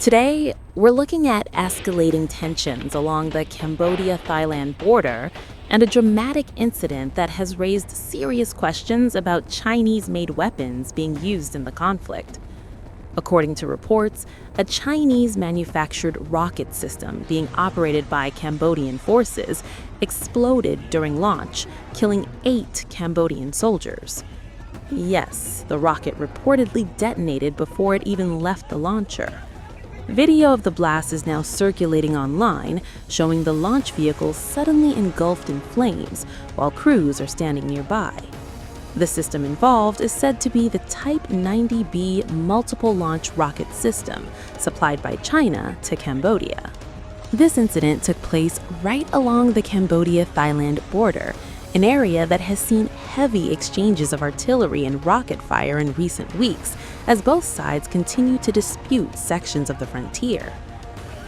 Today, we're looking at escalating tensions along the Cambodia-Thailand border and a dramatic incident that has raised serious questions about Chinese-made weapons being used in the conflict. According to reports, a Chinese-manufactured rocket system being operated by Cambodian forces exploded during launch, killing 8 Cambodian soldiers. Yes, the rocket reportedly detonated before it even left the launcher. Video of the blast is now circulating online, showing the launch vehicle suddenly engulfed in flames while crews are standing nearby. The system involved is said to be the Type-90B multiple launch rocket system supplied by China to Cambodia. This incident took place right along the Cambodia-Thailand border, an area that has seen heavy exchanges of artillery and rocket fire in recent weeks as both sides continue to dispute sections of the frontier.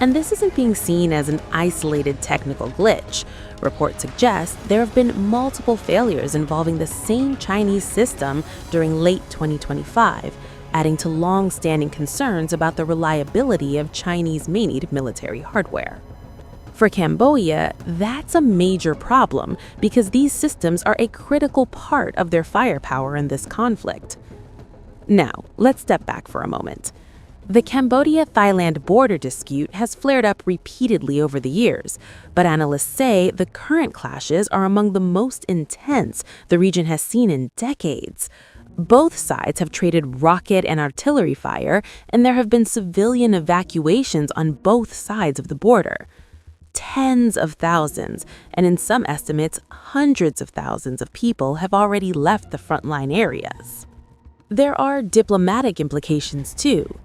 And this isn't being seen as an isolated technical glitch. Reports suggest there have been multiple failures involving the same Chinese system during late 2025, adding to long-standing concerns about the reliability of Chinese-made military hardware. For Cambodia, that's a major problem because these systems are a critical part of their firepower in this conflict. Now, let's step back for a moment. The Cambodia-Thailand border dispute has flared up repeatedly over the years, but analysts say the current clashes are among the most intense the region has seen in decades. Both sides have traded rocket and artillery fire, and there have been civilian evacuations on both sides of the border. Tens of thousands, and in some estimates, hundreds of thousands of people have already left the frontline areas. There are diplomatic implications too.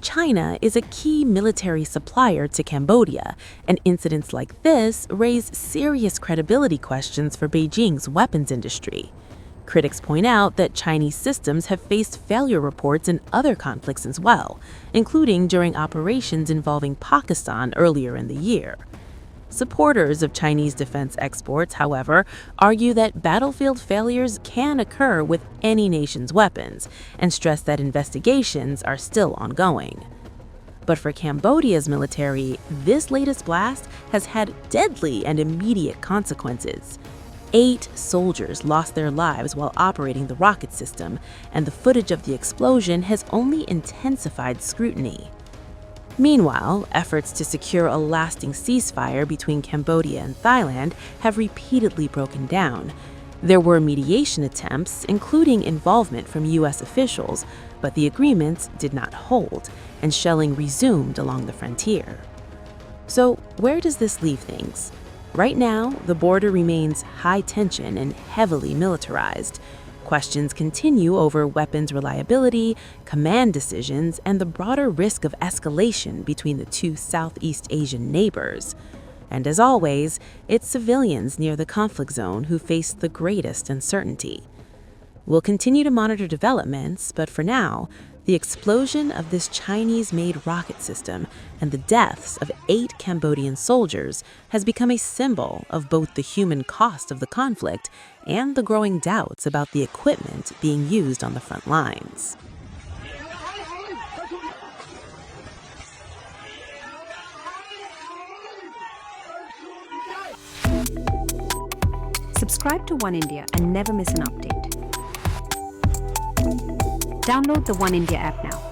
China is a key military supplier to Cambodia, and incidents like this raise serious credibility questions for Beijing's weapons industry. Critics point out that Chinese systems have faced failure reports in other conflicts as well, including during operations involving Pakistan earlier in the year. Supporters of Chinese defense exports, however, argue that battlefield failures can occur with any nation's weapons and stress that investigations are still ongoing. But for Cambodia's military, this latest blast has had deadly and immediate consequences. 8 soldiers lost their lives while operating the rocket system, and the footage of the explosion has only intensified scrutiny. Meanwhile, efforts to secure a lasting ceasefire between Cambodia and Thailand have repeatedly broken down. There were mediation attempts, including involvement from U.S. officials, but the agreements did not hold, and shelling resumed along the frontier. So, where does this leave things? Right now, the border remains high tension and heavily militarized. Questions continue over weapons reliability, command decisions, and the broader risk of escalation between the two Southeast Asian neighbors. And as always, it's civilians near the conflict zone who face the greatest uncertainty. We'll continue to monitor developments, but for now, the explosion of this Chinese-made rocket system and the deaths of 8 Cambodian soldiers has become a symbol of both the human cost of the conflict and the growing doubts about the equipment being used on the front lines. Subscribe to One India and never miss an update. Download the One India app now.